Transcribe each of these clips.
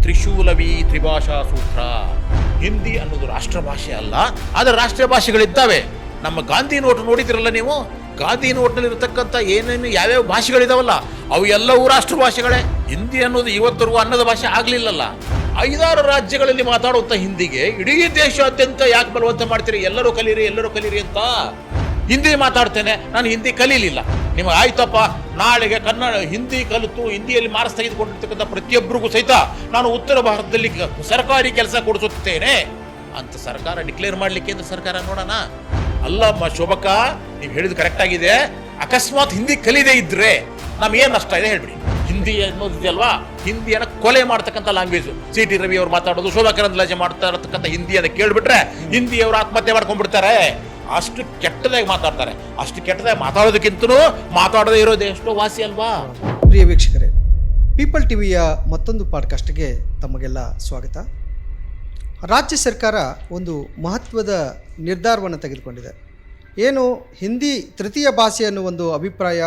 ತ್ರಿಶೂಲವಿ ತ್ರಿಭಾಷಾ ಸೂತ್ರ. ಹಿಂದಿ ಅನ್ನೋದು ರಾಷ್ಟ್ರ ಭಾಷೆ ಅಲ್ಲ, ಆದರೆ ರಾಷ್ಟ್ರೀಯ ಭಾಷೆಗಳಿದ್ದಾವೆ. ನಮ್ಮ ಗಾಂಧಿ ನೋಟ್ ನೋಡಿದಿರಲ್ಲ ನೀವು, ಗಾಂಧಿ ನೋಟ್ನಲ್ಲಿ ಇರತಕ್ಕಂಥ ಏನೇನು ಯಾವ್ಯಾವ ಭಾಷೆಗಳಿದಾವಲ್ಲ ಅವು ಎಲ್ಲವೂ ರಾಷ್ಟ್ರ ಭಾಷೆಗಳೇ. ಹಿಂದಿ ಅನ್ನೋದು ಇವತ್ತರೆಗೂ ಅನ್ನದ ಭಾಷೆ ಆಗ್ಲಿಲ್ಲಲ್ಲ. 5-6 ರಾಜ್ಯಗಳಲ್ಲಿ ಮಾತಾಡುವಂಥ ಹಿಂದಿಗೆ ಇಡೀ ದೇಶಾದ್ಯಂತ ಯಾಕೆ ಬಲವಂತ ಮಾಡ್ತೀರಿ, ಎಲ್ಲರೂ ಕಲೀರಿ ಅಂತ. ಹಿಂದಿ ಮಾತಾಡ್ತೇನೆ, ನಾನು ಹಿಂದಿ ಕಲೀಲಿಲ್ಲ. ನಿಮಗೆ ಆಯ್ತಪ್ಪ, ನಾಳೆಗೆ ಹಿಂದಿ ಕಲಿತು ಹಿಂದಿಯಲ್ಲಿ ಮಾರ್ಕ್ಸ್ ತೆಗೆದುಕೊಂಡಿರ್ತಕ್ಕಂಥ ಪ್ರತಿಯೊಬ್ಬರಿಗೂ ಸಹಿತ ನಾನು ಉತ್ತರ ಭಾರತದಲ್ಲಿ ಸರ್ಕಾರಿ ಕೆಲಸ ಕೊಡಿಸುತ್ತೇನೆ ಅಂತ ಸರ್ಕಾರ ಡಿಕ್ಲೇರ್ ಮಾಡ್ಲಿಕ್ಕೆ ಅಂತ ಸರ್ಕಾರ ನೋಡೋಣ. ಅಲ್ಲಮ್ಮ ಶೋಭಕ್ಕ, ನೀವು ಹೇಳಿದ್ ಕರೆಕ್ಟ್ ಆಗಿದೆ. ಅಕಸ್ಮಾತ್ ಹಿಂದಿ ಕಲಿದೇ ಇದ್ರೆ ನಮ್ಗೇನು ನಷ್ಟ ಇದೆ ಹೇಳ್ಬಿಡಿ. ಹಿಂದಿ ಅನ್ನೋದಿದೆಯಲ್ವಾ, ಹಿಂದಿಯನ್ನು ಕೊಲೆ ಮಾಡ್ತಕ್ಕಂಥ ಲ್ಯಾಂಗ್ವೇಜ್. ಸಿ ಟಿ ರವಿ ಅವ್ರು ಮಾತಾಡೋದು, ಶೋಭಾ ಕರಂದ್ಲಾಜೆ ಮಾಡ್ತಾ ಇರತಕ್ಕಂಥ ಹಿಂದಿಯನ್ನು ಕೇಳ್ಬಿಟ್ರೆ ಹಿಂದಿಯವರು ಆತ್ಮಹತ್ಯೆ ಮಾಡ್ಕೊಂಡ್ಬಿಡ್ತಾರೆ. ಅಷ್ಟು ಕೆಟ್ಟದಾಗಿ ಮಾತಾಡ್ತಾರೆ. ಅಷ್ಟು ಕೆಟ್ಟದಾಗಿ ಮಾತಾಡೋದಕ್ಕಿಂತನೂ ಮಾತಾಡದೇ ಇರೋದೇ ಎಷ್ಟೋ ವಾಸಿ ಅಲ್ವಾ. ಪ್ರಿಯ ವೀಕ್ಷಕರೇ, ಪೀಪಲ್ ಟಿವಿಯ ಮತ್ತೊಂದು ಪಾಡ್ಕಾಸ್ಟ್ಗೆ ತಮಗೆಲ್ಲ ಸ್ವಾಗತ. ರಾಜ್ಯ ಸರ್ಕಾರ ಒಂದು ಮಹತ್ವದ ನಿರ್ಧಾರವನ್ನು ತೆಗೆದುಕೊಂಡಿದೆ. ಏನು ಹಿಂದಿ ತೃತೀಯ ಭಾಷೆ ಅನ್ನೋ ಒಂದು ಅಭಿಪ್ರಾಯ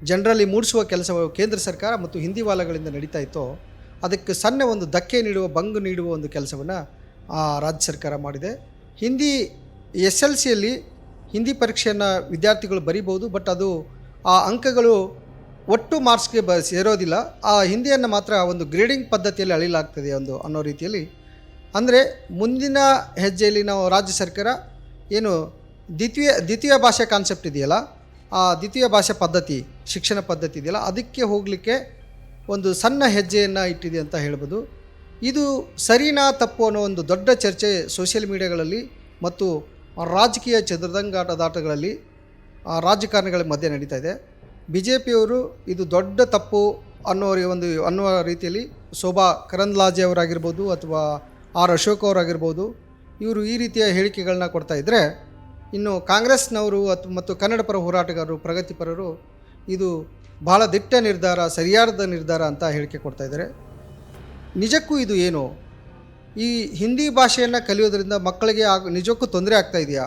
ಜನರಲ್ಲಿ ಮೂಡಿಸುವ ಕೆಲಸವು ಕೇಂದ್ರ ಸರ್ಕಾರ ಮತ್ತು ಹಿಂದಿವಾಲಗಳಿಂದ ನಡೀತಾ ಇತ್ತೋ, ಅದಕ್ಕೆ ಸಣ್ಣ ಒಂದು ಧಕ್ಕೆ ನೀಡುವ, ಭಂಗ ನೀಡುವ ಒಂದು ಕೆಲಸವನ್ನು ರಾಜ್ಯ ಸರ್ಕಾರ ಮಾಡಿದೆ. ಹಿಂದಿ SLCಯಲ್ಲಿ ಹಿಂದಿ ಪರೀಕ್ಷೆಯನ್ನು ವಿದ್ಯಾರ್ಥಿಗಳು ಬರೀಬೋದು, ಬಟ್ ಅದು ಆ ಅಂಕಗಳು ಒಟ್ಟು ಮಾರ್ಕ್ಸ್ಗೆ ಸೇರೋದಿಲ್ಲ. ಆ ಹಿಂದಿಯನ್ನು ಮಾತ್ರ ಒಂದು ಗ್ರೇಡಿಂಗ್ ಪದ್ಧತಿಯಲ್ಲಿ ಅಳಿಲಾಗ್ತದೆ ಅನ್ನೋ ರೀತಿಯಲ್ಲಿ. ಅಂದರೆ ಮುಂದಿನ ಹೆಜ್ಜೆಯಲ್ಲಿ ನಾವು ರಾಜ್ಯ ಸರ್ಕಾರ ಏನು ದ್ವಿತೀಯ ಭಾಷೆ ಕಾನ್ಸೆಪ್ಟ್ ಇದೆಯಲ್ಲ, ಆ ದ್ವಿತೀಯ ಭಾಷೆ ಪದ್ಧತಿ, ಶಿಕ್ಷಣ ಪದ್ಧತಿ ಇದೆಯಲ್ಲ, ಅದಕ್ಕೆ ಹೋಗಲಿಕ್ಕೆ ಒಂದು ಸಣ್ಣ ಹೆಜ್ಜೆಯನ್ನು ಇಟ್ಟಿದೆ ಅಂತ ಹೇಳ್ಬೋದು. ಇದು ಸರಿನಾ ತಪ್ಪು ಅನ್ನೋ ಒಂದು ದೊಡ್ಡ ಚರ್ಚೆ ಸೋಷಿಯಲ್ ಮೀಡಿಯಾಗಳಲ್ಲಿ ಮತ್ತು ರಾಜಕೀಯ ಚದುರಂಗಾಟದಾಟಗಳಲ್ಲಿ ರಾಜಕಾರಣಿಗಳ ಮಧ್ಯೆ ನಡೀತಾ ಇದೆ. BJPಯವರು ಇದು ದೊಡ್ಡ ತಪ್ಪು ಅನ್ನುವ ರೀತಿಯಲ್ಲಿ ಶೋಭಾ ಕರಂದ್ಲಾಜೆ ಅವರಾಗಿರ್ಬೋದು ಅಥವಾ ಅಶೋಕ್ ಅವರಾಗಿರ್ಬೋದು, ಇವರು ಈ ರೀತಿಯ ಹೇಳಿಕೆಗಳನ್ನ ಕೊಡ್ತಾ ಇದ್ದರೆ, ಇನ್ನು ಕಾಂಗ್ರೆಸ್ನವರು ಮತ್ತು ಕನ್ನಡ ಪರ ಹೋರಾಟಗಾರರು, ಪ್ರಗತಿಪರರು ಇದು ಬಹಳ ದಿಟ್ಟ ನಿರ್ಧಾರ, ಸರಿಯಾದ ನಿರ್ಧಾರ ಅಂತ ಹೇಳಿಕೆ ಕೊಡ್ತಾ ಇದ್ದಾರೆ. ನಿಜಕ್ಕೂ ಇದು ಏನು? ಈ ಹಿಂದಿ ಭಾಷೆಯನ್ನು ಕಲಿಯೋದ್ರಿಂದ ಮಕ್ಕಳಿಗೆ ನಿಜಕ್ಕೂ ತೊಂದರೆ ಆಗ್ತಾ ಇದೆಯಾ?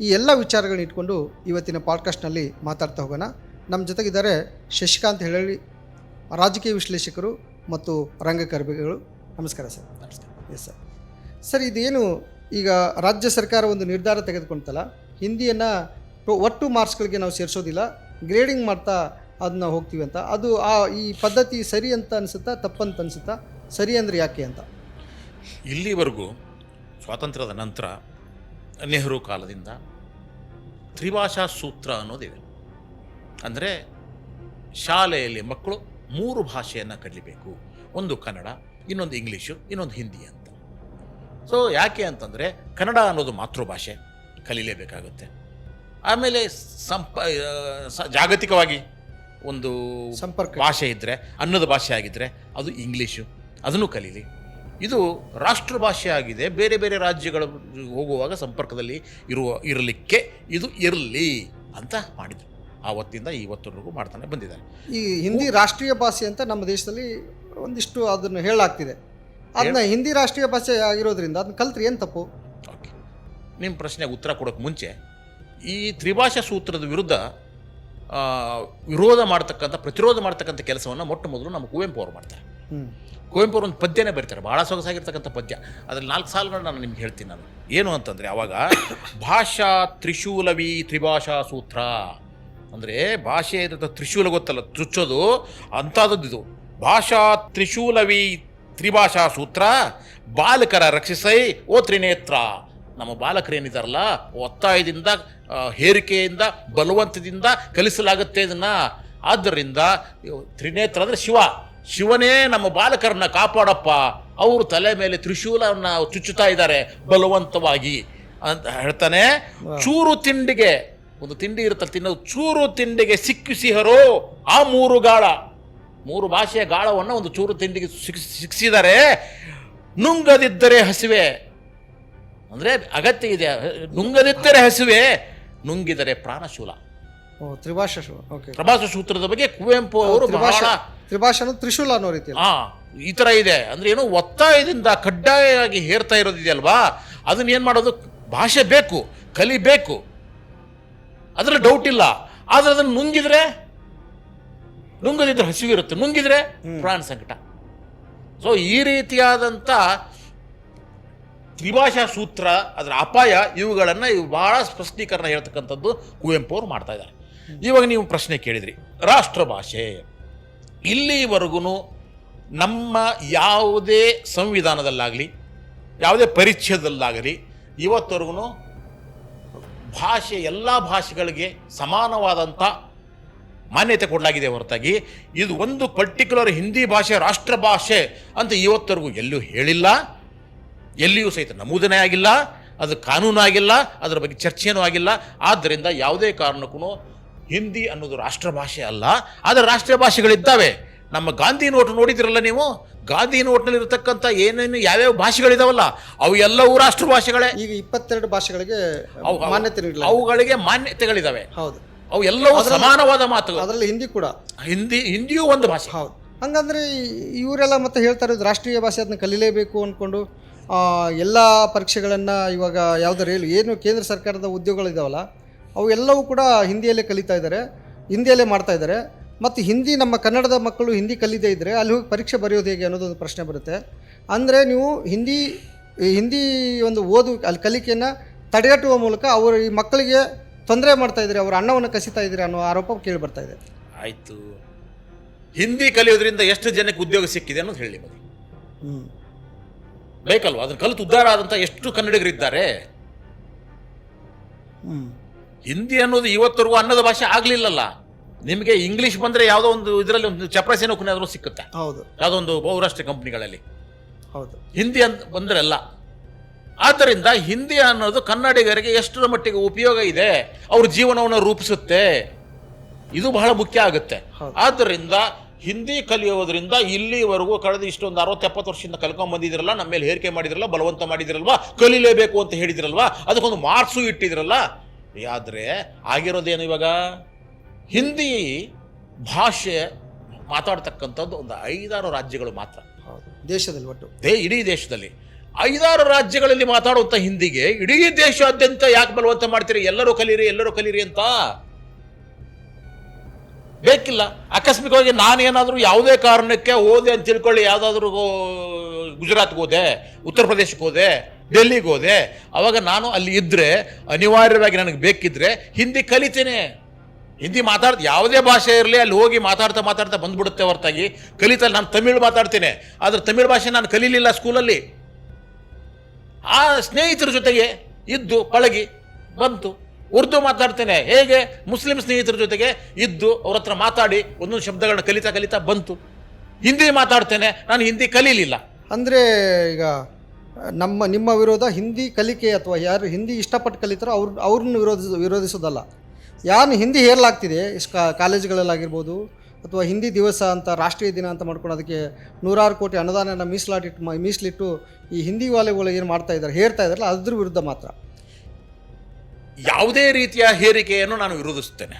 ಈ ಎಲ್ಲ ವಿಚಾರಗಳನ್ನ ಇಟ್ಕೊಂಡು ಇವತ್ತಿನ ಪಾಡ್ಕಾಸ್ಟ್ನಲ್ಲಿ ಮಾತಾಡ್ತಾ ಹೋಗೋಣ. ನಮ್ಮ ಜೊತೆಗಿದ್ದಾರೆ ಶಶಿಕಾಂತ್ ಹೇಳಿ, ರಾಜಕೀಯ ವಿಶ್ಲೇಷಕರು ಮತ್ತು ರಂಗಕರ್ಮಿಗಳು. ನಮಸ್ಕಾರ ಸರ್. ನಮಸ್ಕಾರ. ಎಸ್ ಸರ್, ಇದೇನು ಈಗ ರಾಜ್ಯ ಸರ್ಕಾರ ಒಂದು ನಿರ್ಧಾರ ತೆಗೆದುಕೊಂತಲ್ಲ, ಹಿಂದಿಯನ್ನು ಒಟ್ಟು ಮಾರ್ಕ್ಸ್ಗಳಿಗೆ ನಾವು ಸೇರಿಸೋದಿಲ್ಲ, ಗ್ರೇಡಿಂಗ್ ಮಾಡ್ತಾ ಅದನ್ನ ಹೋಗ್ತೀವಿ ಅಂತ, ಅದು ಈ ಪದ್ಧತಿ ಸರಿ ಅಂತ ಅನಿಸುತ್ತಾ, ತಪ್ಪಂತ ಅನಿಸುತ್ತಾ? ಸರಿ ಅಂದರೆ ಯಾಕೆ ಅಂತ? ಇಲ್ಲಿವರೆಗೂ ಸ್ವಾತಂತ್ರ್ಯದ ನಂತರ ನೆಹರು ಕಾಲದಿಂದ ತ್ರಿಭಾಷಾ ಸೂತ್ರ ಅನ್ನೋದಿದೆ. ಅಂದರೆ ಶಾಲೆಯಲ್ಲಿ ಮಕ್ಕಳು 3 ಭಾಷೆಯನ್ನು ಕಲಿಬೇಕು. ಒಂದು ಕನ್ನಡ, ಇನ್ನೊಂದು ಇಂಗ್ಲೀಷು, ಇನ್ನೊಂದು ಹಿಂದಿ ಅಂತ. ಸೊ ಯಾಕೆ ಅಂತಂದರೆ ಕನ್ನಡ ಅನ್ನೋದು ಮಾತೃಭಾಷೆ, ಕಲೀಲೇಬೇಕಾಗುತ್ತೆ. ಆಮೇಲೆ ಜಾಗತಿಕವಾಗಿ ಒಂದು ಸಂಪರ್ಕ ಭಾಷೆ ಇದ್ದರೆ, ಅನ್ನದ ಭಾಷೆ ಆಗಿದ್ದರೆ ಅದು ಇಂಗ್ಲೀಷು, ಅದನ್ನು ಕಲೀಲಿ. ಇದು ರಾಷ್ಟ್ರ ಭಾಷೆ ಆಗಿದೆ. ಬೇರೆ ಬೇರೆ ರಾಜ್ಯಗಳು ಹೋಗುವಾಗ ಸಂಪರ್ಕದಲ್ಲಿ ಇರಲಿಕ್ಕೆ ಇದು ಇರಲಿ ಅಂತ ಮಾಡಿದರು. ಆವತ್ತಿಂದ ಇವತ್ತವರೆಗೂ ಮಾಡ್ತಾನೆ ಬಂದಿದ್ದಾರೆ. ಈ ಹಿಂದಿ ರಾಷ್ಟ್ರೀಯ ಭಾಷೆ ಅಂತ ನಮ್ಮ ದೇಶದಲ್ಲಿ ಒಂದಿಷ್ಟು ಅದನ್ನು ಹೇಳಲಾಗ್ತಿದೆ. ಅದನ್ನ ಹಿಂದಿ ರಾಷ್ಟ್ರೀಯ ಭಾಷೆ ಆಗಿರೋದ್ರಿಂದ ಅದನ್ನ ಕಲ್ತ್ರೆ ಏನು ತಪ್ಪು? ಓಕೆ, ನಿಮ್ಮ ಪ್ರಶ್ನೆಗೆ ಉತ್ತರ ಕೊಡೋಕ್ಕೆ ಮುಂಚೆ ಈ ತ್ರಿಭಾಷಾ ಸೂತ್ರದ ವಿರುದ್ಧ ಪ್ರತಿರೋಧ ಮಾಡ್ತಕ್ಕಂಥ ಕೆಲಸವನ್ನು ಮೊಟ್ಟ ಮೊದಲು ನಮ್ಮ ಕುವೆಂಪು ಅವರು ಮಾಡ್ತಾರೆ. ಕುವೆಂಪು ಅವರು ಒಂದು ಪದ್ಯನೇ ಬರೀತಾರೆ, ಭಾಳ ಸೊಗಸಾಗಿರ್ತಕ್ಕಂಥ ಪದ್ಯ. ಅದರಲ್ಲಿ 4 ಸಾಲುಗಳನ್ನ ನಾನು ನಿಮ್ಗೆ ಹೇಳ್ತೀನಿ. ನಾನು ಏನು ಅಂತಂದರೆ, ಆವಾಗ ಭಾಷಾ ತ್ರಿಶೂಲವಿ ತ್ರಿಭಾಷಾ ಸೂತ್ರ ಅಂದರೆ ಭಾಷೆ ತ್ರಿಶೂಲ ಗೊತ್ತಲ್ಲ, ಚುಚ್ಚೋದು ಅಂಥದ್ದು. ಭಾಷಾ ತ್ರಿಶೂಲವಿ ತ್ರಿಭಾಷಾ ಸೂತ್ರ ಬಾಲಕರ ರಕ್ಷಿಸೈ ಓ ತ್ರಿನೇತ್ರ. ನಮ್ಮ ಬಾಲಕರೇನಿದಾರಲ್ಲ, ಒತ್ತಾಯದಿಂದ, ಹೇರಿಕೆಯಿಂದ, ಬಲವಂತದಿಂದ ಕಲಿಸಲಾಗುತ್ತೆ ಇದನ್ನು. ಆದ್ದರಿಂದ ತ್ರಿನೇತ್ರ ಅಂದರೆ ಶಿವನೇ ನಮ್ಮ ಬಾಲಕರನ್ನ ಕಾಪಾಡಪ್ಪ, ಅವರು ತಲೆ ಮೇಲೆ ತ್ರಿಶೂಲವನ್ನು ಚುಚ್ಚುತ್ತಾ ಇದ್ದಾರೆ ಬಲವಂತವಾಗಿ ಅಂತ ಹೇಳ್ತಾನೆ. ಚೂರು ತಿಂಡಿಗೆ, ಒಂದು ತಿಂಡಿ ಇರುತ್ತಲ್ಲ ತಿನ್ನೋದು, ಚೂರು ತಿಂಡಿಗೆ ಸಿಕ್ಕಿಸಿಹರೋ ಆ 3 ಗಾಳ, 3 ಭಾಷೆಯ ಗಾಳವನ್ನು ಒಂದು ಚೂರು ತಿಂಡಿಗೆ ಸಿಕ್ಕಿಸಿದ್ದಾರೆ. ನುಂಗದಿದ್ದರೆ ಹಸಿವೆ, ಅಂದರೆ ಅಗತ್ಯ ಇದೆ, ನುಂಗದಿದ್ದರೆ ಹಸಿವೆ, ನುಂಗಿದರೆ ಪ್ರಾಣಶೂಲ. ತ್ರಿಭಾಷಾ ಸೂತ್ರದ ಬಗ್ಗೆ ಕುವೆಂಪು ಅವರು ತ್ರಿಭಾಷಾ ತ್ರಿಶೂಲ ಅನ್ನೋ ರೀತಿ ಈ ಥರ ಇದೆ. ಅಂದರೆ ಏನು, ಒತ್ತಾಯದಿಂದ ಕಡ್ಡಾಯವಾಗಿ ಹೇರ್ತಾ ಇರೋದಿದೆಯಲ್ವಾ, ಅದನ್ನ ಏನು ಮಾಡೋದು? ಭಾಷೆ ಬೇಕು, ಕಲಿಬೇಕು, ಅದರಲ್ಲಿ ಡೌಟ್ ಇಲ್ಲ. ಆದರೆ ಅದನ್ನು ನುಂಗದಿದ್ರೆ ಹಸಿವಿರುತ್ತೆ, ನುಂಗಿದ್ರೆ ಪ್ರಾಣ ಸಂಕಟ. ಸೊ ಈ ರೀತಿಯಾದಂಥ ತ್ರಿಭಾಷಾ ಸೂತ್ರ, ಅದರ ಅಪಾಯ, ಇವುಗಳನ್ನು ಬಹಳ ಸ್ಪಷ್ಟೀಕರಣ ಹೇಳ್ತಕ್ಕಂಥದ್ದು ಕುವೆಂಪು ಅವರು ಮಾಡ್ತಾ ಇದ್ದಾರೆ. ಇವಾಗ ನೀವು ಪ್ರಶ್ನೆ ಕೇಳಿದ್ರಿ, ರಾಷ್ಟ್ರಭಾಷೆ. ಇಲ್ಲಿವರೆಗೂ ನಮ್ಮ ಯಾವುದೇ ಸಂವಿಧಾನದಲ್ಲಾಗಲಿ ಯಾವುದೇ ಪರಿಚ್ಛೇದದಲ್ಲಾಗಲಿ ಇವತ್ತವರೆಗೂ ಭಾಷೆ, ಎಲ್ಲ ಭಾಷೆಗಳಿಗೆ ಸಮಾನವಾದಂಥ ಮಾನ್ಯತೆ ಕೊಡಲಾಗಿದೆ ಹೊರತಾಗಿ ಇದು ಒಂದು ಪರ್ಟಿಕ್ಯುಲರ್ ಹಿಂದಿ ಭಾಷೆ ರಾಷ್ಟ್ರ ಭಾಷೆ ಅಂತ ಇವತ್ತವರೆಗೂ ಎಲ್ಲೂ ಹೇಳಿಲ್ಲ, ಎಲ್ಲಿಯೂ ಸಹಿತ ನಮೂದನೆ ಆಗಿಲ್ಲ, ಅದು ಕಾನೂನು ಆಗಿಲ್ಲ, ಅದರ ಬಗ್ಗೆ ಚರ್ಚೆನೂ ಆಗಿಲ್ಲ. ಆದ್ದರಿಂದ ಯಾವುದೇ ಕಾರಣಕ್ಕೂ ಹಿಂದಿ ಅನ್ನೋದು ರಾಷ್ಟ್ರ ಭಾಷೆ ಅಲ್ಲ. ಆದರೆ ರಾಷ್ಟ್ರೀಯ ಭಾಷೆಗಳಿದ್ದಾವೆ. ನಮ್ಮ ಗಾಂಧಿ ನೋಟ್ ನೋಡಿದಿರಲ್ಲ ನೀವು, ಗಾಂಧಿ ನೋಟ್ನಲ್ಲಿ ಇರತಕ್ಕಂಥ ಏನೇನು ಯಾವ್ಯಾವ ಭಾಷೆಗಳಿದಾವಲ್ಲ ಅವು ಎಲ್ಲವೂ ರಾಷ್ಟ್ರ ಭಾಷೆಗಳೇ. ಈಗ 22 ಭಾಷೆಗಳಿಗೆ ಮಾನ್ಯತೆ ನೀಡಲಾಗಿದೆ. ಅವುಗಳಿಗೆ ಮಾನ್ಯತೆಗಳಿದಾವೆ. ಹೌದು, ಅವು ಎಲ್ಲವೂ ಸಮಾನವಾದ ಮಾತುಗಳು. ಅದರಲ್ಲಿ ಹಿಂದಿ ಕೂಡ, ಹಿಂದಿಯೂ ಒಂದು ಭಾಷೆ. ಹೌದು. ಹಂಗಂದ್ರೆ ಇವರೆಲ್ಲ ಮತ್ತೆ ಹೇಳ್ತಾ ಇರೋದು ರಾಷ್ಟ್ರೀಯ ಭಾಷೆ ಅದನ್ನ ಕಲೀಲೇಬೇಕು ಅಂದ್ಕೊಂಡು ಎಲ್ಲ ಪರೀಕ್ಷೆಗಳನ್ನು ಇವಾಗ ಯಾವುದರ ಏನು ಕೇಂದ್ರ ಸರ್ಕಾರದ ಉದ್ಯೋಗಗಳಿದಾವಲ್ಲ ಅವು ಎಲ್ಲವೂ ಕೂಡ ಹಿಂದಿಯಲ್ಲೇ ಕಲಿತಾ ಇದ್ದಾರೆ, ಹಿಂದಿಯಲ್ಲೇ ಮಾಡ್ತಾ ಇದ್ದಾರೆ. ಮತ್ತು ಹಿಂದಿ, ನಮ್ಮ ಕನ್ನಡದ ಮಕ್ಕಳು ಹಿಂದಿ ಕಲಿದೇ ಇದ್ದರೆ ಅಲ್ಲಿ ಹೋಗಿ ಪರೀಕ್ಷೆ ಬರೆಯೋದು ಹೇಗೆ ಅನ್ನೋದೊಂದು ಪ್ರಶ್ನೆ ಬರುತ್ತೆ. ಅಂದರೆ ನೀವು ಹಿಂದಿ ಒಂದು ಅಲ್ಲಿ ಕಲಿಕೆಯನ್ನು ತಡೆಗಟ್ಟುವ ಮೂಲಕ ಅವರು ಈ ಮಕ್ಕಳಿಗೆ ತೊಂದರೆ ಮಾಡ್ತಾ ಇದ್ದಾರೆ, ಅವರ ಅನ್ನವನ್ನು ಕಸಿತಾ ಇದ್ದಾರೆ ಅನ್ನೋ ಆರೋಪ ಕೇಳಿ ಬರ್ತಾ ಇದೆ. ಆಯಿತು, ಹಿಂದಿ ಕಲಿಯೋದ್ರಿಂದ ಎಷ್ಟು ಜನಕ್ಕೆ ಉದ್ಯೋಗ ಸಿಕ್ಕಿದೆ ಅನ್ನೋದು ಹೇಳಿ ಬನ್ನಿ. ಬೇಕಲ್ವ? ಅದನ್ನು ಕಲಿತು ಉದ್ಧಾರ ಆದಂಥ ಎಷ್ಟು ಕನ್ನಡಿಗರಿದ್ದಾರೆ. ಹಿಂದಿ ಅನ್ನೋದು ಇವತ್ತರೆಗೂ ಅನ್ನದ ಭಾಷೆ ಆಗಲಿಲ್ಲಲ್ಲ. ನಿಮಗೆ ಇಂಗ್ಲೀಷ್ ಬಂದರೆ ಯಾವುದೋ ಒಂದು ಇದರಲ್ಲಿ ಒಂದು ಚಪ್ರಸಿ ನೌಕರಿ ಆದರೂ ಸಿಕ್ಕುತ್ತೆ. ಹೌದು, ಯಾವುದೋ ಒಂದು ಬಹುರಾಷ್ಟ್ರೀಯ ಕಂಪ್ನಿಗಳಲ್ಲಿ. ಹೌದು, ಹಿಂದಿ ಅಂತ ಬಂದರೆ ಅಲ್ಲ. ಆದ್ದರಿಂದ ಹಿಂದಿ ಅನ್ನೋದು ಕನ್ನಡಿಗರಿಗೆ ಎಷ್ಟರ ಮಟ್ಟಿಗೆ ಉಪಯೋಗ ಇದೆ, ಅವ್ರ ಜೀವನವನ್ನು ರೂಪಿಸುತ್ತೆ, ಇದು ಬಹಳ ಮುಖ್ಯ ಆಗುತ್ತೆ. ಆದ್ದರಿಂದ ಹಿಂದಿ ಕಲಿಯೋದ್ರಿಂದ ಇಲ್ಲಿವರೆಗೂ ಕಳೆದ ಇಷ್ಟೊಂದು 60-70 ವರ್ಷದಿಂದ ಕಲ್ಕೊಂಡ್ ಬಂದಿದ್ರಲ್ಲ, ನಮ್ಮ ಮೇಲೆ ಹೇರಿಕೆ ಮಾಡಿದ್ರಲ್ಲ, ಬಲವಂತ ಮಾಡಿದ್ರಲ್ವಾ, ಕಲಿಲೇಬೇಕು ಅಂತ ಹೇಳಿದ್ರಲ್ವಾ, ಅದಕ್ಕೊಂದು ಮಾರ್ಕ್ಸು ಇಟ್ಟಿದ್ರಲ್ಲ. ಆದರೆ ಆಗಿರೋದೇನು ಇವಾಗ? ಹಿಂದಿ ಭಾಷೆ ಮಾತಾಡ್ತಕ್ಕಂಥದ್ದು ಒಂದು 5-6 ರಾಜ್ಯಗಳು ಮಾತ್ರ ದೇಶದಲ್ಲಿ, ಒಟ್ಟು ಇಡೀ ದೇಶದಲ್ಲಿ 5-6 ರಾಜ್ಯಗಳಲ್ಲಿ ಮಾತಾಡುವಂಥ ಹಿಂದಿಗೆ ಇಡೀ ದೇಶಾದ್ಯಂತ ಯಾಕೆ ಬಲವಂತ ಮಾಡ್ತೀರಿ? ಎಲ್ಲರೂ ಕಲೀರಿ ಅಂತ ಬೇಕಿಲ್ಲ. ಆಕಸ್ಮಿಕವಾಗಿ ನಾನೇನಾದರೂ ಯಾವುದೇ ಕಾರಣಕ್ಕೆ ಹೋದೆ ಅಂತ ತಿಳ್ಕೊಳ್ಳಿ, ಯಾವುದಾದ್ರೂ ಗುಜರಾತ್ಗೆ ಹೋದೆ, ಉತ್ತರ ಪ್ರದೇಶಕ್ಕೆ ಹೋದೆ, ಡೆಲ್ಲಿಗೆ ಹೋದೆ, ಅವಾಗ ನಾನು ಅಲ್ಲಿ ಇದ್ದರೆ ಅನಿವಾರ್ಯವಾಗಿ ನನಗೆ ಬೇಕಿದ್ರೆ ಹಿಂದಿ ಕಲಿತೇನೆ. ಹಿಂದಿ ಯಾವುದೇ ಭಾಷೆ ಇರಲಿ ಅಲ್ಲಿ ಹೋಗಿ ಮಾತಾಡ್ತಾ ಬಂದ್ಬಿಡುತ್ತೆ ಹೊರತಾಗಿ ಕಲಿತಲ್ಲ. ನಾನು ತಮಿಳು ಮಾತಾಡ್ತೇನೆ, ಆದರೆ ತಮಿಳು ಭಾಷೆ ನಾನು ಕಲೀಲಿಲ್ಲ ಸ್ಕೂಲಲ್ಲಿ. ಆ ಸ್ನೇಹಿತರ ಜೊತೆಗೆ ಇದ್ದು ಪಳಗಿ ಬಂತು. ಉರ್ದು ಮಾತಾಡ್ತೇನೆ, ಹೇಗೆ ಮುಸ್ಲಿಂ ಸ್ನೇಹಿತರ ಜೊತೆಗೆ ಇದ್ದು ಅವ್ರ ಹತ್ರ ಮಾತಾಡಿ ಒಂದೊಂದು ಶಬ್ದಗಳನ್ನ ಕಲಿತಾ ಬಂತು. ಹಿಂದಿ ಮಾತಾಡ್ತೇನೆ, ನಾನು ಹಿಂದಿ ಕಲೀಲಿಲ್ಲ. ಅಂದರೆ ಈಗ ನಿಮ್ಮ ವಿರೋಧ ಹಿಂದಿ ಕಲಿಕೆ ಅಥವಾ ಯಾರು ಹಿಂದಿ ಇಷ್ಟಪಟ್ಟು ಕಲಿತಾರೋ ಅವ್ರನ್ನ ವಿರೋಧಿಸೋದಲ್ಲ. ಯಾರು ಹಿಂದಿ ಹೇರಲಾಗ್ತಿದೆ ಕಾಲೇಜುಗಳಲ್ಲಾಗಿರ್ಬೋದು, ಅಥವಾ ಹಿಂದಿ ದಿವಸ ಅಂತ ರಾಷ್ಟ್ರೀಯ ದಿನ ಅಂತ ಮಾಡ್ಕೊಂಡು ಅದಕ್ಕೆ 100 ಕೋಟಿ ಅನುದಾನ ಮೀಸಲಿಟ್ಟು ಈ ಹಿಂದಿ ವಾಲೆಗಳು ಏನು ಮಾಡ್ತಾ ಇದ್ದಾರೆ, ಹೇರ್ತಾ ಇದ್ದಾರಲ್ಲ, ಅದ್ರ ವಿರುದ್ಧ ಮಾತ್ರ ಯಾವುದೇ ರೀತಿಯ ಹೇರಿಕೆಯನ್ನು ನಾನು ವಿರೋಧಿಸುತ್ತೇನೆ,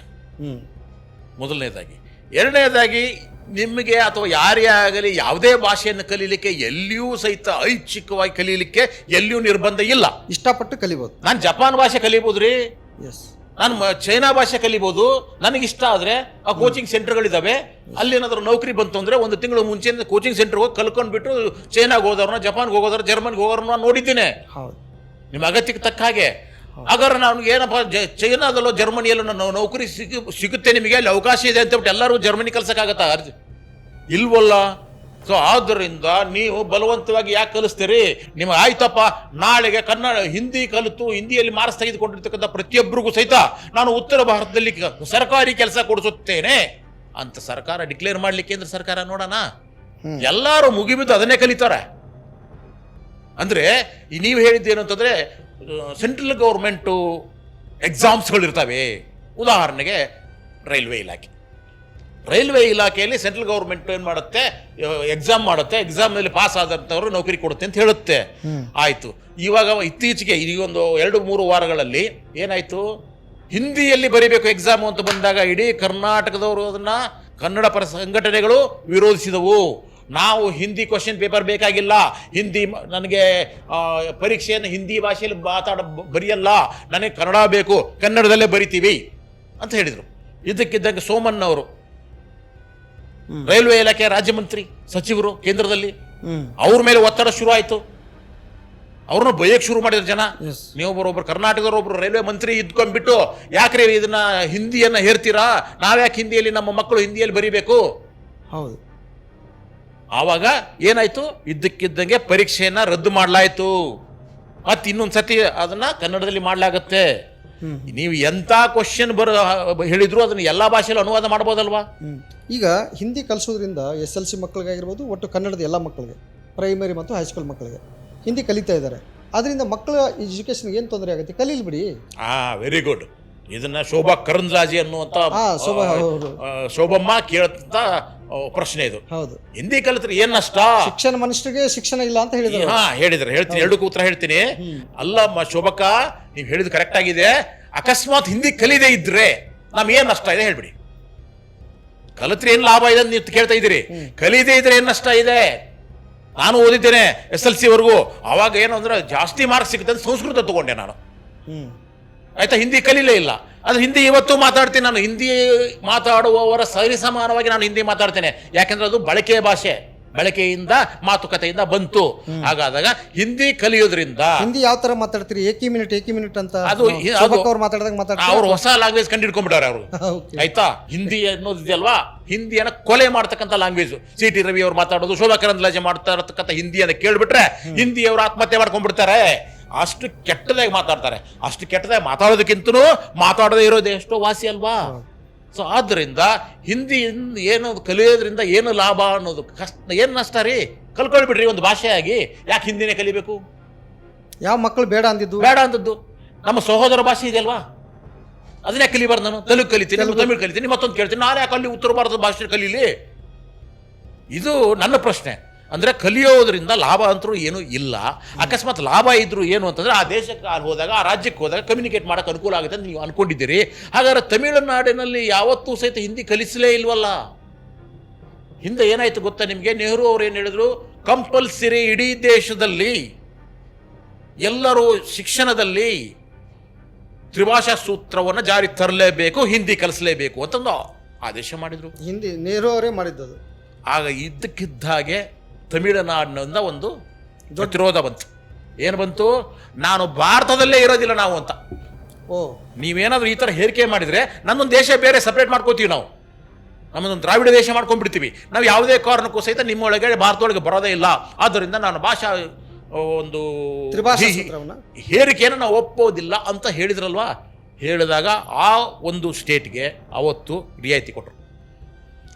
ಮೊದಲನೇದಾಗಿ. ಎರಡನೇದಾಗಿ, ನಿಮಗೆ ಅಥವಾ ಯಾರೇ ಆಗಲಿ ಯಾವುದೇ ಭಾಷೆಯನ್ನು ಕಲೀಲಿಕ್ಕೆ ಎಲ್ಲಿಯೂ ಸಹಿತ ಐಚ್ಛಿಕವಾಗಿ ಕಲೀಲಿಕ್ಕೆ ಎಲ್ಲಿಯೂ ನಿರ್ಬಂಧ ಇಲ್ಲ. ಇಷ್ಟಪಟ್ಟು ಕಲಿಬೋದು. ನಾನು ಜಪಾನ್ ಭಾಷೆ ಕಲಿಬೋದು ರೀ, ಎಸ್, ನಾನು ಚೈನಾ ಭಾಷೆ ಕಲಿಬೋದು. ನನಗಿಷ್ಟ ಆದರೆ ಆ ಕೋಚಿಂಗ್ ಸೆಂಟರ್ಗಳಿದ್ದಾವೆ, ಅಲ್ಲಿ ಏನಾದರೂ ನೌಕರಿ ಬಂತು ಅಂದರೆ 1 ತಿಂಗಳು ಮುಂಚೆ ಕೋಚಿಂಗ್ ಸೆಂಟರ್ಗೆ ಹೋಗಿ ಕಲ್ಕೊಂಡ್ಬಿಟ್ಟು ಚೈನಾಗೆ ಹೋದವ್ರನ್ನ, ಜಪಾನ್ಗೆ ಹೋಗೋದ್ರ, ಜರ್ಮನ್ಗೆ ಹೋಗೋರನ್ನ ನೋಡಿದ್ದೇನೆ. ನಿಮ್ಮ ಅಗತ್ಯಕ್ಕೆ ತಕ್ಕ ಹಾಗೆ. ಹಾಗಾದ್ರೆ ನಾನು ಏನಪ್ಪ ಚೈನಾದಲ್ಲೋ ಜರ್ಮನಿಯಲ್ಲೋ ನನ್ನ ನೌಕರಿ ಸಿಗುತ್ತೆ, ನಿಮಗೆ ಅಲ್ಲಿ ಅವಕಾಶ ಇದೆ ಅಂತ ಹೇಳ್ಬಿಟ್ಟು ಎಲ್ಲರೂ ಜರ್ಮನಿ ಕಲ್ಸಕ್ಕಾಗತ್ತಾ? ಇಲ್ವಲ್ಲ. ಸೊ ಆದ್ದರಿಂದ ನೀವು ಬಲವಂತವಾಗಿ ಯಾಕೆ ಕಲಿಸ್ತೀರಿ? ನಿಮಗೆ ಆಯ್ತಪ್ಪ, ನಾಳೆಗೆ ಹಿಂದಿ ಕಲಿತು ಹಿಂದಿಯಲ್ಲಿ ಮಾರ್ಕ್ಸ್ ತೆಗೆದುಕೊಂಡಿರ್ತಕ್ಕಂಥ ಪ್ರತಿಯೊಬ್ಬರಿಗೂ ಸಹಿತ ನಾನು ಉತ್ತರ ಭಾರತದಲ್ಲಿ ಸರ್ಕಾರಿ ಕೆಲಸ ಕೊಡಿಸುತ್ತೇನೆ ಅಂತ ಸರ್ಕಾರ ಡಿಕ್ಲೇರ್ ಮಾಡಲಿಕ್ಕೆ ಕೇಂದ್ರ ಸರ್ಕಾರ ನೋಡೋಣ. ಎಲ್ಲರೂ ಮುಗಿಬಿದ್ದು ಅದನ್ನೇ ಕಲಿತಾರೆ. ಅಂದರೆ ನೀವು ಹೇಳಿದ್ದೇನು ಅಂತಂದರೆ, ಸೆಂಟ್ರಲ್ ಗೌರ್ಮೆಂಟು ಎಕ್ಸಾಮ್ಸ್ಗಳಿರ್ತವೆ. ಉದಾಹರಣೆಗೆ ರೈಲ್ವೆ ಇಲಾಖೆಯಲ್ಲಿ ಸೆಂಟ್ರಲ್ ಗೌರ್ಮೆಂಟ್ ಏನು ಮಾಡುತ್ತೆ, ಎಕ್ಸಾಮ್ ಮಾಡುತ್ತೆ, ಎಕ್ಸಾಮ್ನಲ್ಲಿ ಪಾಸ್ ಆದಂಥವ್ರು ನೌಕರಿ ಕೊಡುತ್ತೆ ಅಂತ ಹೇಳುತ್ತೆ. ಆಯಿತು. ಇವಾಗ ಇತ್ತೀಚೆಗೆ ಒಂದು 2-3 ವಾರಗಳಲ್ಲಿ ಏನಾಯಿತು, ಹಿಂದಿಯಲ್ಲಿ ಬರೀಬೇಕು ಎಕ್ಸಾಮು ಅಂತ ಬಂದಾಗ ಇಡೀ ಕರ್ನಾಟಕದವರು ಅದನ್ನು ಕನ್ನಡ ಪರ ಸಂಘಟನೆಗಳು ವಿರೋಧಿಸಿದವು. ನಾವು ಹಿಂದಿ ಕ್ವಶನ್ ಪೇಪರ್ ಬೇಕಾಗಿಲ್ಲ, ಹಿಂದಿ ನನಗೆ ಪರೀಕ್ಷೆಯನ್ನು ಹಿಂದಿ ಭಾಷೆಯಲ್ಲಿ ಬರೆಯಲ್ಲ, ನನಗೆ ಕನ್ನಡ ಬೇಕು, ಕನ್ನಡದಲ್ಲೇ ಬರಿತೀವಿ ಅಂತ ಹೇಳಿದರು. ಇದಕ್ಕಿದ್ದಂಗೆ ಸೋಮಣ್ಣ ಅವರು ರೈಲ್ವೆ ಇಲಾಖೆಯ ರಾಜ್ಯ ಮಂತ್ರಿ ಸಚಿವರು ಕೇಂದ್ರದಲ್ಲಿ ಅವ್ರ ಮೇಲೆ ಒತ್ತಡ ಶುರು ಆಯ್ತು, ಅವ್ರನ್ನ ಬೈಯಕ್ಕೆ ಶುರು ಮಾಡಿದ್ರು ಜನ. Yes. ನೀವು ಒಬ್ಬರು ಕರ್ನಾಟಕದವರೊಬ್ರು ರೈಲ್ವೆ ಮಂತ್ರಿ ಇದ್ಕೊಂಡ್ಬಿಟ್ಟು ಯಾಕ್ರಿ ಇದನ್ನ ಹಿಂದಿಯನ್ನ ಹೇರ್ತೀರಾ, ನಾವ್ಯಾಕೆ ಹಿಂದಿಯಲ್ಲಿ ನಮ್ಮ ಮಕ್ಕಳು ಹಿಂದಿಯಲ್ಲಿ ಬರೀಬೇಕು? ಹೌದು. ಆವಾಗ ಏನಾಯ್ತು, ಇದ್ದಕ್ಕಿದ್ದಂಗೆ ಪರೀಕ್ಷೆಯನ್ನ ರದ್ದು ಮಾಡಲಾಯ್ತು. ಮತ್ತೆ ಇನ್ನೊಂದ್ಸತಿ ಅದನ್ನ ಕನ್ನಡದಲ್ಲಿ ಮಾಡಲಾಗತ್ತೆ. ನೀವು ಎಂತ ಕ್ವಶನ್ ಹೇಳಿದ್ರು ಅದನ್ನ ಎಲ್ಲಾ ಭಾಷೆಯಲ್ಲಿ ಅನುವಾದ ಮಾಡ್ಬೋದಲ್ವಾ? ಈಗ ಹಿಂದಿ ಕಲಿಸೋದ್ರಿಂದ SLC ಮಕ್ಕಳಿಗಾಗಿರ್ಬೋದು, ಒಟ್ಟು ಕನ್ನಡದ ಎಲ್ಲ ಮಕ್ಕಳಿಗೆ, ಪ್ರೈಮರಿ ಮತ್ತು ಹೈಸ್ಕೂಲ್ ಮಕ್ಕಳಿಗೆ ಹಿಂದಿ ಕಲಿತಾ ಇದ್ದಾರೆ. ಅದರಿಂದ ಮಕ್ಕಳ ಎಜುಕೇಶನ್ಗೆ ಏನು ತೊಂದರೆ ಆಗುತ್ತೆ? ಕಲೀಲಿ ಬಿಡಿ. Very good. ಇದನ್ನ ಶೋಭಾ ಕರಂದ್ಲಾಜೆ ಅನ್ನುವಂತ ಶೋಭಮ್ಮ ಕೇಳಂತ ಪ್ರಶ್ನೆ ಇದು. ಹೌದು. ಹಿಂದಿ ಕಲಿತ್ರೆ ಏನ್ ನಷ್ಟ? ಶಿಕ್ಷಣ ಮನುಷ್ಯರಿಗೆ ಶಿಕ್ಷಣ ಇಲ್ಲ ಅಂತ ಹೇಳಿದ್ರು. ಹೇಳ್ತೀನಿ, ಎರಡಕ್ಕೂ ಉತ್ತರ ಹೇಳ್ತೀನಿ. ಅಲ್ಲ ಶೋಭಕ್ಕ, ನೀವು ಹೇಳಿದ್ ಕರೆಕ್ಟ್ ಆಗಿದೆ. ಅಕಸ್ಮಾತ್ ಹಿಂದಿ ಕಲಿದೇ ಇದ್ರೆ ನಮ್ಗೆ ಏನ್ ನಷ್ಟ ಇದೆ ಹೇಳ್ಬಿಡಿ. ಕಲಿತ್ರೆ ಏನ್ ಲಾಭ ಇದೆ ಅಂತ ನೀವು ಕೇಳ್ತಾ ಇದ್ದೀರಿ. ಕಲಿದೇ ಇದ್ರೆ ಏನ್ ನಷ್ಟ ಇದೆ? ನಾನು ಓದಿದ್ದೇನೆ SLC ವರೆಗೂ. ಅವಾಗ ಏನು ಅಂದ್ರೆ ಜಾಸ್ತಿ ಮಾರ್ಕ್ಸ್ ಸಿಗುತ್ತೆ ಅಂತ ಸಂಸ್ಕೃತ ತಗೊಂಡೆ ನಾನು. ಆಯ್ತಾ, ಹಿಂದಿ ಕಲೀಲೇ ಇಲ್ಲ. ಅದು ಹಿಂದಿ ಇವತ್ತು ಮಾತಾಡ್ತೀನಿ ನಾನು. ಹಿಂದಿ ಮಾತಾಡುವವರ ಸರಿ ಸಮಾನವಾಗಿ ನಾನು ಹಿಂದಿ ಮಾತಾಡ್ತೇನೆ. ಯಾಕೆಂದ್ರೆ ಅದು ಬಳಕೆಯ ಭಾಷೆ, ಬಳಕೆಯಿಂದ ಮಾತುಕತೆಯಿಂದ ಬಂತು. ಹಾಗಾದಾಗ ಹಿಂದಿ ಕಲಿಯೋದ್ರಿಂದ ಹಿಂದಿ ಯಾವ ತರ ಮಾತಾಡ್ತೀರಿ? ಏಕಿ ಮಿನಿಟ್ ಅಂತ ಅದು ಅವ್ರು ಮಾತಾಡಿದಾಗ ಅವ್ರು ಹೊಸ ಲ್ಯಾಂಗ್ವೇಜ್ ಕಂಡಿಡ್ಕೊಂಡ್ಬಿಟ್ಟಾರೆ ಅವರು. ಆಯ್ತಾ, ಹಿಂದಿ ಅನ್ನೋದಿದೆಯಲ್ವಾ, ಹಿಂದಿಯನ್ನ ಕೊಲೆ ಮಾಡ್ತಕ್ಕಂಥ ಲ್ಯಾಂಗ್ವೇಜ್. CT ರವಿ ಅವ್ರು ಮಾತಾಡೋದು, ಶೋಭಾ ಕರಂದ್ಲಾಜೆ ಮಾಡ್ತಾ ಇರತಕ್ಕಂಥ ಹಿಂದಿಯನ್ನ ಕೇಳ್ಬಿಟ್ರೆ ಹಿಂದಿ ಅವರು ಆತ್ಮಹತ್ಯೆ ಮಾಡ್ಕೊಂಡ್ಬಿಡ್ತಾರೆ. ಅಷ್ಟು ಕೆಟ್ಟದಾಗಿ ಮಾತಾಡ್ತಾರೆ. ಅಷ್ಟು ಕೆಟ್ಟದಾಗಿ ಮಾತಾಡೋದಕ್ಕಿಂತನೂ ಮಾತಾಡದೇ ಇರೋದು ಎಷ್ಟೋ ವಾಸಿ ಅಲ್ವಾ? ಸೊ ಆದ್ದರಿಂದ ಹಿಂದಿ ಏನು ಕಲಿಯೋದ್ರಿಂದ ಏನು ಲಾಭ ಅನ್ನೋದು ಕಷ್ಟ, ಏನು ನಷ್ಟ ರೀ? ಕಲ್ಕೊಳ್ಬಿಡ್ರಿ ಒಂದು ಭಾಷೆಯಾಗಿ. ಯಾಕೆ ಹಿಂದಿನೇ ಕಲಿಬೇಕು? ಯಾವ ಮಕ್ಕಳು ಬೇಡ ಅಂದದ್ದು ನಮ್ಮ ಸಹೋದರ ಭಾಷೆ ಇದೆಯಲ್ವಾ, ಅದನ್ನೇ ಕಲಿಬಾರ್ದು. ನಾನು ತೆಲುಗು ಕಲಿತೀನಿ, ತಮಿಳು ಕಲಿತೀನಿ, ಮತ್ತೊಂದು ಕೇಳ್ತೀನಿ. ನಾನು ಯಾಕೆ ಅಲ್ಲಿ ಉತ್ತರ ಭಾರತದ ಭಾಷೆ ಕಲೀಲಿ? ಇದು ನನ್ನ ಪ್ರಶ್ನೆ. ಅಂದ್ರೆ ಕಲಿಯೋದ್ರಿಂದ ಲಾಭ ಅಂತರೂ ಏನೂ ಇಲ್ಲ. ಅಕಸ್ಮಾತ್ ಲಾಭ ಇದ್ರು ಏನು ಅಂತಂದ್ರೆ ಆ ದೇಶಕ್ಕೆ ಹೋದಾಗ, ಆ ರಾಜ್ಯಕ್ಕೆ ಹೋದಾಗ ಕಮ್ಯುನಿಕೇಟ್ ಮಾಡೋಕೆ ಅನುಕೂಲ ಆಗುತ್ತೆ ಅಂತ ನೀವು ಅನ್ಕೊಂಡಿದ್ದೀರಿ. ಹಾಗಾದ್ರೆ ತಮಿಳುನಾಡಿನಲ್ಲಿ ಯಾವತ್ತೂ ಸಹಿತ ಹಿಂದಿ ಕಲಿಸಲೇ ಇಲ್ವಲ್ಲ. ಹಿಂದೆ ಏನಾಯ್ತು ಗೊತ್ತಾ ನಿಮಗೆ? ನೆಹರು ಅವ್ರು ಏನು ಹೇಳಿದ್ರು, ಕಂಪಲ್ಸರಿ ಇಡೀ ದೇಶದಲ್ಲಿ ಎಲ್ಲರೂ ಶಿಕ್ಷಣದಲ್ಲಿ ತ್ರಿಭಾಷಾ ಸೂತ್ರವನ್ನು ಜಾರಿ ತರಲೇಬೇಕು, ಹಿಂದಿ ಕಲಿಸಲೇಬೇಕು ಅಂತಂದು ಆದೇಶ ಮಾಡಿದ್ರು. ಹಿಂದಿ ನೆಹರು ಅವರೇ ಮಾಡಿದ್ದು. ಆಗ ಇದ್ದಕ್ಕಿದ್ದ ಹಾಗೆ ತಮಿಳುನಾಡಿನಿಂದ ಒಂದು ಪ್ರತಿರೋಧ ಬಂತು. ಏನು ಬಂತು? ನಾನು ಭಾರತದಲ್ಲೇ ಇರೋದಿಲ್ಲ ನಾವು ಅಂತ. ನೀವೇನಾದ್ರೂ ಈ ಥರ ಹೇರಿಕೆ ಮಾಡಿದ್ರೆ ನನ್ನೊಂದು ದೇಶ ಬೇರೆ ಸಪ್ರೇಟ್ ಮಾಡ್ಕೋತೀವಿ ನಾವು. ನಮ್ಮದೊಂದು ದ್ರಾವಿಡ ದೇಶ ಮಾಡ್ಕೊಂಡ್ಬಿಡ್ತೀವಿ ನಾವು. ಯಾವುದೇ ಕಾರಣಕ್ಕೂ ಸಹಿತ ನಿಮ್ಮೊಳಗೆ ಭಾರತದೊಳಗೆ ಬರೋದೇ ಇಲ್ಲ. ಆದ್ದರಿಂದ ನಾನು ಭಾಷಾ ಒಂದು ಹೇರಿಕೆಯನ್ನು ನಾವು ಒಪ್ಪೋದಿಲ್ಲ ಅಂತ ಹೇಳಿದ್ರಲ್ವಾ. ಹೇಳಿದಾಗ ಆ ಒಂದು ಸ್ಟೇಟ್ಗೆ ಅವತ್ತು ರಿಯಾಯಿತಿ ಕೊಟ್ಟರು.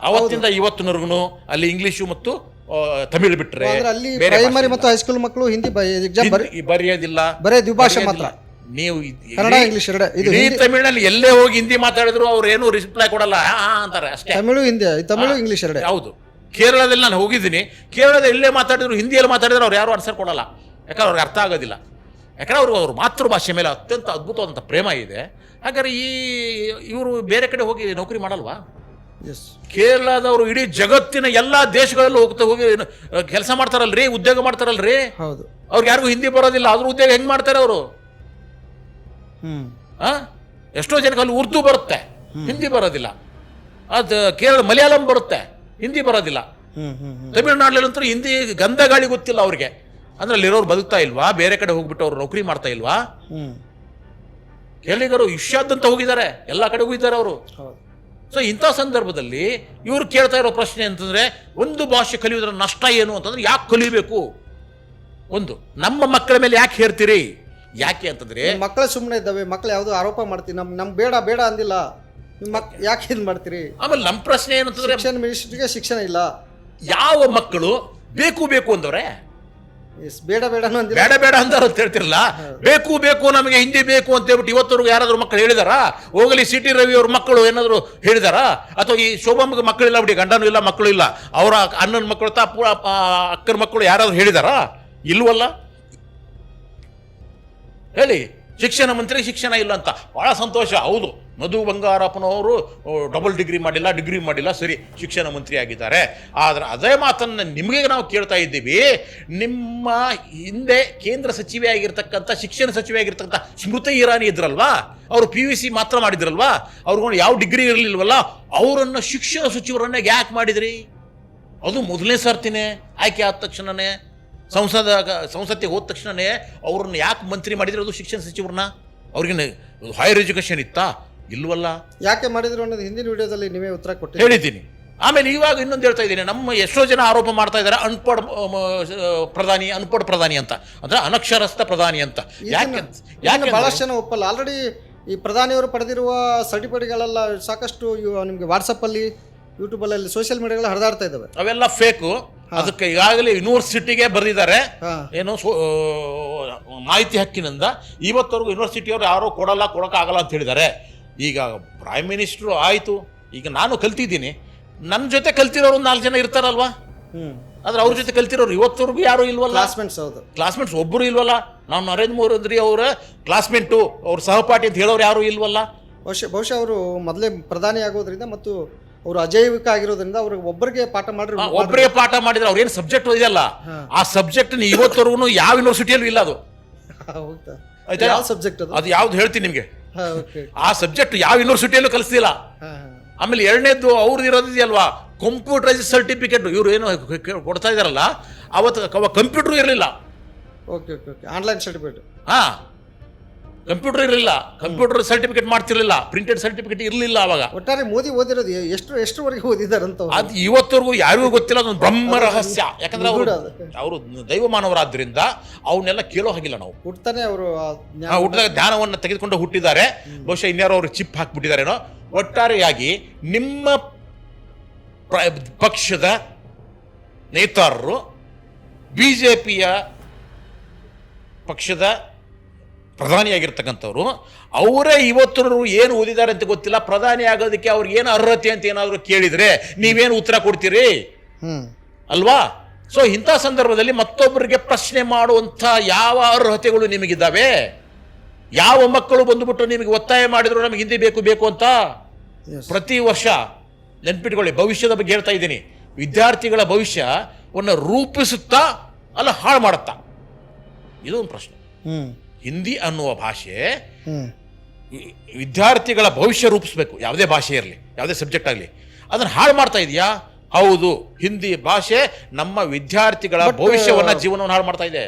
ಅವತ್ತಿಂದ ಇವತ್ತಿನವರೆಗೂ ಅಲ್ಲಿ ಇಂಗ್ಲಿಷು ಮತ್ತು ತಮಿಳು ಬಿಟ್ರೆ ಪ್ರೈಮರಿ ಮತ್ತು ಹೈಸ್ಕೂಲ್ ಮಕ್ಕಳು ಹಿಂದಿ ಬರೆಯೋದಿಲ್ಲ, ಬರೇ ದ್ವಿಭಾಷೆ ಮಾತ್ರ. ನೀವು ಕನ್ನಡ ಇಂಗ್ಲಿಷ್ ತಮಿಳಿನಲ್ಲಿ ಎಲ್ಲೇ ಹೋಗಿ ಹಿಂದಿ ಮಾತಾಡಿದ್ರು ಅವ್ರು ಏನು ರಿಪ್ಲೈ ಕೊಡಲ್ಲ ಅಂತಾರೆ ಅಷ್ಟೇ. ತಮಿಳು ಇಂಗ್ಲಿಷ್ ಎರಡೇ. ಹೌದು. ಕೇರಳದಲ್ಲಿ ನಾನು ಹೋಗಿದ್ದೀನಿ. ಕೇರಳದ ಎಲ್ಲೇ ಮಾತಾಡಿದ್ರು, ಹಿಂದಿಯಲ್ಲಿ ಮಾತಾಡಿದ್ರು ಅವ್ರು ಯಾರು ಆನ್ಸರ್ ಕೊಡಲ್ಲ. ಯಾಕಂದ್ರೆ ಅವ್ರಿಗೆ ಅರ್ಥ ಆಗೋದಿಲ್ಲ. ಯಾಕಂದ್ರೆ ಅವ್ರ ಮಾತೃಭಾಷೆ ಮೇಲೆ ಅತ್ಯಂತ ಅದ್ಭುತವಾದಂಥ ಪ್ರೇಮ ಇದೆ. ಹಾಗಾದ್ರೆ ಇವರು ಬೇರೆ ಕಡೆ ಹೋಗಿ ನೌಕರಿ ಮಾಡಲ್ವಾ? ಕೇರಳದವರು ಇಡೀ ಜಗತ್ತಿನ ಎಲ್ಲಾ ದೇಶಗಳಲ್ಲೂ ಹೋಗಿ ಕೆಲಸ ಮಾಡ್ತಾರಲ್ರಿ, ಉದ್ಯೋಗ ಮಾಡ್ತಾರಲ್ರಿ. ಹೌದು. ಅವ್ರಿಗೆ ಯಾರಿಗೂ ಹಿಂದಿ ಬರೋದಿಲ್ಲ, ಅದ್ರ ಉದ್ಯೋಗ ಹೆಂಗ್ ಮಾಡ್ತಾರೆ ಅವರು? ಎಷ್ಟೋ ಜನಕ್ಕೆ ಅಲ್ಲಿ ಉರ್ದು ಬರುತ್ತೆ, ಹಿಂದಿ ಬರೋದಿಲ್ಲ. ಅದು ಕೇರಳ ಮಲಯಾಳಂ ಬರುತ್ತೆ, ಹಿಂದಿ ಬರೋದಿಲ್ಲ. ತಮಿಳುನಾಡಲ್ಲಂತೂ ಹಿಂದಿ ಗಂಧ ಗಾಳಿ ಗೊತ್ತಿಲ್ಲ ಅವ್ರಿಗೆ. ಅಂದ್ರೆ ಅಲ್ಲಿರೋರು ಬದುಕ್ತಾ ಇಲ್ವಾ? ಬೇರೆ ಕಡೆ ಹೋಗ್ಬಿಟ್ಟು ಅವ್ರು ನೌಕರಿ ಮಾಡ್ತಾ ಇಲ್ವಾ? ಕೇರಳಿಗರು ವಿಶ್ವಾದ್ಯಂತ ಹೋಗಿದ್ದಾರೆ, ಎಲ್ಲಾ ಕಡೆ ಹೋಗಿದ್ದಾರೆ ಅವರು. ಸೊ ಇಂಥ ಸಂದರ್ಭದಲ್ಲಿ ಇವರು ಕೇಳ್ತಾ ಇರೋ ಪ್ರಶ್ನೆ ಅಂತಂದ್ರೆ, ಒಂದು ಭಾಷೆ ಕಲಿಯೋದ್ರ ನಷ್ಟ ಏನು ಅಂತಂದ್ರೆ, ಯಾಕೆ ಕಲಿಬೇಕು? ಒಂದು, ನಮ್ಮ ಮಕ್ಕಳ ಮೇಲೆ ಯಾಕೆ ಹೇರ್ತೀರಿ? ಯಾಕೆ ಅಂತಂದ್ರೆ ಮಕ್ಕಳು ಸುಮ್ಮನೆ ಇದ್ದಾವೆ, ಮಕ್ಕಳು ಯಾವ್ದು ಆರೋಪ ಮಾಡ್ತೀವಿ, ನಮ್ ಬೇಡ ಅಂದಿಲ್ಲ, ಯಾಕೆ ಇದು ಮಾಡ್ತೀರಿ? ಆಮೇಲೆ ನಮ್ಮ ಪ್ರಶ್ನೆ ಏನಂತಂದ್ರೆ, ಶಿಕ್ಷಣ ಮಿನಿಸ್ಟ್ರಿಗೆ ಶಿಕ್ಷಣ ಇಲ್ಲ. ಯಾವ ಮಕ್ಕಳು ಬೇಕು ಅಂದವ್ರೆ? ಬೇಡ ಅಂತ ಹೇಳ್ತಿರಲ್ಲ. ಬೇಕು ನಮಗೆ ಹಿಂದಿ ಬೇಕು ಅಂತ ಹೇಳ್ಬಿಟ್ಟು ಇವತ್ತವರೆಗೂ ಯಾರಾದ್ರೂ ಮಕ್ಕಳು ಹೇಳಿದಾರ? ಹೋಗಲಿ CT ರವಿ ಅವ್ರ ಮಕ್ಕಳು ಏನಾದ್ರು ಹೇಳಿದಾರ? ಅಥವಾ ಈ ಶೋಭಮ್ಮಗೆ ಮಕ್ಕಳಿಲ್ಲ ಬಿಡಿ, ಗಂಡನೂ ಇಲ್ಲ, ಮಕ್ಕಳು ಇಲ್ಲ, ಅವರ ಅಣ್ಣನ ಮಕ್ಕಳು ಅಕ್ಕನ ಮಕ್ಕಳು ಯಾರಾದ್ರೂ ಹೇಳಿದಾರ? ಇಲ್ವಲ್ಲ. ಹೇಳಿ. ಶಿಕ್ಷಣ ಮಂತ್ರಿ ಶಿಕ್ಷಣ ಇಲ್ಲ ಅಂತ ಬಹಳ ಸಂತೋಷ. ಹೌದು, ಮಧು ಬಂಗಾರಪ್ಪನವರು ಡಿಗ್ರಿ ಮಾಡಿಲ್ಲ, ಸರಿ, ಶಿಕ್ಷಣ ಮಂತ್ರಿ ಆಗಿದ್ದಾರೆ. ಆದ್ರೆ ಅದೇ ಮಾತನ್ನ ನಿಮಗೆ ನಾವು ಕೇಳ್ತಾ ಇದ್ದೀವಿ. ನಿಮ್ಮ ಹಿಂದೆ ಕೇಂದ್ರ ಸಚಿವೆ ಆಗಿರ್ತಕ್ಕಂಥ, ಶಿಕ್ಷಣ ಸಚಿವೆ ಆಗಿರ್ತಕ್ಕಂಥ ಸ್ಮೃತಿ ಇರಾನಿ ಇದ್ರಲ್ವಾ, ಅವರು PUC ಮಾತ್ರ ಮಾಡಿದ್ರಲ್ವಾ, ಅವ್ರಿಗೊಂಡು ಯಾವ ಡಿಗ್ರಿ ಇರಲಿಲ್ವಲ್ಲ, ಅವರನ್ನ ಶಿಕ್ಷಣ ಸಚಿವರನ್ನ ಯಾಕೆ ಮಾಡಿದ್ರಿ? ಅದು ಮೊದಲನೇ ಸರ್ತಿನೇ ಆಯ್ಕೆ ಆದ ತಕ್ಷಣನೇ ಸಂಸತ್ತಿಗೆ ಹೋದ ತಕ್ಷಣನೇ ಅವ್ರನ್ನ ಯಾಕೆ ಮಂತ್ರಿ ಮಾಡಿದ್ರು? ಅದು ಶಿಕ್ಷಣ ಸಚಿವರನ್ನ. ಅವ್ರಿಗೆ ಹೈಯರ್ ಎಜುಕೇಷನ್ ಇತ್ತಾ? ಇಲ್ವಲ್ಲ. ಯಾಕೆ ಮಾಡಿದ್ರು ಅನ್ನೋದು ಹಿಂದಿನ ವಿಡಿಯೋದಲ್ಲಿ ನೀವೇ ಉತ್ತರ ಕೊಟ್ಟು ಹೇಳಿದ್ದೀನಿ. ಆಮೇಲೆ ಇವಾಗ ಇನ್ನೊಂದು ಹೇಳ್ತಾ ಇದ್ದೀನಿ, ನಮ್ಮ ಎಷ್ಟೋ ಜನ ಆರೋಪ ಮಾಡ್ತಾ ಇದ್ದಾರೆ ಅನ್ಪಡ್ ಪ್ರಧಾನಿ ಅಂತ, ಅಂದ್ರೆ ಅನಕ್ಷರಸ್ಥ ಪ್ರಧಾನಿ ಅಂತ. ಯಾಕೆ ಬಹಳಷ್ಟು ಜನ ಒಪ್ಪಲ್ಲ. ಆಲ್ರೆಡಿ ಈ ಪ್ರಧಾನಿಯವರು ಪಡೆದಿರುವ ಸರ್ಟಿಫಿಕೇಟ್ಗಳೆಲ್ಲ ಸಾಕಷ್ಟು ನಿಮಗೆ ವಾಟ್ಸಪ್ಪಲ್ಲಿ, ಯೂಟ್ಯೂಬಲ್ಲಿ, ಸೋಷಿಯಲ್ ಮೀಡಿಯಾಗಳು ಹರಿದಾಡ್ತಾ ಇದ್ದಾವೆ. ಅವೆಲ್ಲ ಫೇಕು. ಅದಕ್ಕೆ ಈಗಾಗಲೇ ಯೂನಿವರ್ಸಿಟಿಗೆ ಬರೆದಿದ್ದಾರೆ ಏನು ಮಾಹಿತಿ ಹಕ್ಕಿನಿಂದ. ಇವತ್ತವರೆಗೂ ಯೂನಿವರ್ಸಿಟಿಯವರು ಯಾರೋ ಕೊಡೋಕ್ಕಾಗಲ್ಲ ಅಂತ ಹೇಳಿದ್ದಾರೆ. ಈಗ ಪ್ರೈಮ್ ಮಿನಿಸ್ಟ್ರು ಆಯಿತು, ಈಗ ನಾನು ಕಲ್ತಿದ್ದೀನಿ, ನನ್ನ ಜೊತೆ ಕಲ್ತಿರೋರು 4 ಜನ ಇರ್ತಾರಲ್ವಾ, ಆದ್ರೆ ಅವ್ರ ಜೊತೆ ಕಲ್ತಿರೋರು ಇವತ್ತವರೆಗೂ ಯಾರು ಇಲ್ವಲ್ಲ. ಕ್ಲಾಸ್ಮೇಟ್ಸ್ ಒಬ್ಬರು ಇಲ್ವಲ್ಲ. ನಾವು ನರೇಂದ್ರ ಮೋದಿ ಅವರ ಕ್ಲಾಸ್ಮೇಟು, ಅವ್ರ ಸಹಪಾಠಿ ಅಂತ ಹೇಳೋರು ಯಾರು ಇಲ್ವಲ್ಲ. ಬಹುಶಃ ಅವರು ಮೊದಲೇ ಪ್ರಧಾನಿ ಆಗೋದ್ರಿಂದ ಮತ್ತು ಅವರು ಅಜೈವಿಕ ಆಗಿರೋದ್ರಿಂದ ಅವ್ರಿಗೆ ಒಬ್ಬರಿಗೆ ಪಾಠ ಮಾಡಿದ್ರೆ ಅವ್ರು ಏನು ಸಬ್ಜೆಕ್ಟ್ ಓದಿದಲ್ಲ, ಆ ಸಬ್ಜೆಕ್ಟ್ ಇವತ್ತವರೆಗೂ ಯಾವ ಯೂನಿವರ್ಸಿಟಿಯಲ್ಲೂ ಇಲ್ಲ. ಅದು ಯಾವ ಸಬ್ಜೆಕ್ಟ್ ಅದು ಯಾವ್ದು ಹೇಳ್ತೀನಿ ನಿಮಗೆ. ಆ ಸಬ್ಜೆಕ್ಟ್ ಯಾವ ಯೂನಿವರ್ಸಿಟಿಯಲ್ಲೂ ಕಲಿಸ್ತಿಲ್ಲ. ಆಮೇಲೆ ಎರಡನೇದ್ದು ಅವ್ರದ್ದು ಇರೋದಿದೆಯಲ್ವಾ, ಕಂಪ್ಯೂಟರೈಸ್ ಸರ್ಟಿಫಿಕೇಟ್. ಇವ್ರು ಏನು ಕೊಡ್ತಾ ಇದಾರಲ್ಲ, ಅವತ್ತು ಕಂಪ್ಯೂಟರ್ ಇರಲಿಲ್ಲ. Online certificate. ಕಂಪ್ಯೂಟರ್ ಇರಲಿಲ್ಲ, ಕಂಪ್ಯೂಟರ್ ಸರ್ಟಿಫಿಕೇಟ್ ಮಾಡ್ತಿರ್ಲಿಲ್ಲ, ಪ್ರಿಂಟೆಡ್ ಸರ್ಟಿಫಿಕೇಟ್ ಇರಲಿಲ್ಲ ಅವಾಗ. ಒಟ್ಟಾರೆ ಮೋದಿ ಓದಿರೋದು ಎಷ್ಟುವರೆಗೆ ಓದಿದಾರಂತ ಅದು ಇವತ್ತವರೆಗೂ ಯಾರಿಗೂ ಗೊತ್ತಿಲ್ಲ. ಅದೊಂದು ಬ್ರಹ್ಮ ರಹಸ್ಯ. ಯಾಕಂದ್ರೆ ಅವರು ದೈವಮಾನವರಾದ್ರಿಂದ ಅವನ್ನೆಲ್ಲ ಕೇಳೋ ಹಾಗಿಲ್ಲ. ನಾವು ಹುಟ್ಟತಾನೆ ಅವರು ಹುಟ್ಟಿದಾಗ ಜ್ಞಾನವನ್ನು ತೆಗೆದುಕೊಂಡು ಹುಟ್ಟಿದ್ದಾರೆ. ಬಹುಶಃ ಇನ್ಯಾರೋ ಅವ್ರಿಗೆ ಚಿಪ್ ಹಾಕಿಬಿಟ್ಟಿದ್ದಾರೇನೋ. ಒಟ್ಟಾರೆಯಾಗಿ ನಿಮ್ಮ ಪಕ್ಷದ ನೇತಾರರು ಬಿಜೆಪಿಯ ಪಕ್ಷದ ಪ್ರಧಾನಿಯಾಗಿರ್ತಕ್ಕಂಥವ್ರು, ಅವರೇ ಇವತ್ತು ಏನು ಓದಿದ್ದಾರೆ ಅಂತ ಗೊತ್ತಿಲ್ಲ. ಪ್ರಧಾನಿ ಆಗೋದಕ್ಕೆ ಅವ್ರಿಗೆ ಏನು ಅರ್ಹತೆ ಅಂತ ಏನಾದರೂ ಕೇಳಿದ್ರೆ ನೀವೇನು ಉತ್ತರ ಕೊಡ್ತೀರಿ ಅಲ್ವಾ? ಸೊ ಇಂಥ ಸಂದರ್ಭದಲ್ಲಿ ಮತ್ತೊಬ್ಬರಿಗೆ ಪ್ರಶ್ನೆ ಮಾಡುವಂಥ ಯಾವ ಅರ್ಹತೆಗಳು ನಿಮಗಿದ್ದಾವೆ? ಯಾವ ಮಕ್ಕಳು ಬಂದುಬಿಟ್ಟು ನಿಮಗೆ ಒತ್ತಾಯ ಮಾಡಿದ್ರು ನಮಗೆ ಹಿಂದಿ ಬೇಕು ಅಂತ? ಪ್ರತಿ ವರ್ಷ ನೆನ್ಪಿಟ್ಕೊಳ್ಳಿ, ಭವಿಷ್ಯದ ಬಗ್ಗೆ ಹೇಳ್ತಾ ಇದ್ದೀನಿ. ವಿದ್ಯಾರ್ಥಿಗಳ ಭವಿಷ್ಯವನ್ನು ರೂಪಿಸುತ್ತಾ ಅಲ್ಲ ಹಾಳು ಮಾಡುತ್ತಾ? ಇದೊಂದು ಪ್ರಶ್ನೆ. ಹಿಂದಿ ಅನ್ನುವ ಭಾಷೆ ವಿದ್ಯಾರ್ಥಿಗಳ ಭವಿಷ್ಯ ರೂಪಿಸ್ಬೇಕು. ಯಾವುದೇ ಭಾಷೆ ಇರಲಿ, ಯಾವುದೇ ಸಬ್ಜೆಕ್ಟ್ ಆಗಲಿ, ಅದನ್ನು ಹಾಳು ಮಾಡ್ತಾ ಇದೆಯಾ? ಹೌದು, ಹಿಂದಿ ಭಾಷೆ ನಮ್ಮ ವಿದ್ಯಾರ್ಥಿಗಳ ಭವಿಷ್ಯವನ್ನ, ಜೀವನವನ್ನು ಹಾಳು ಮಾಡ್ತಾ ಇದೆ.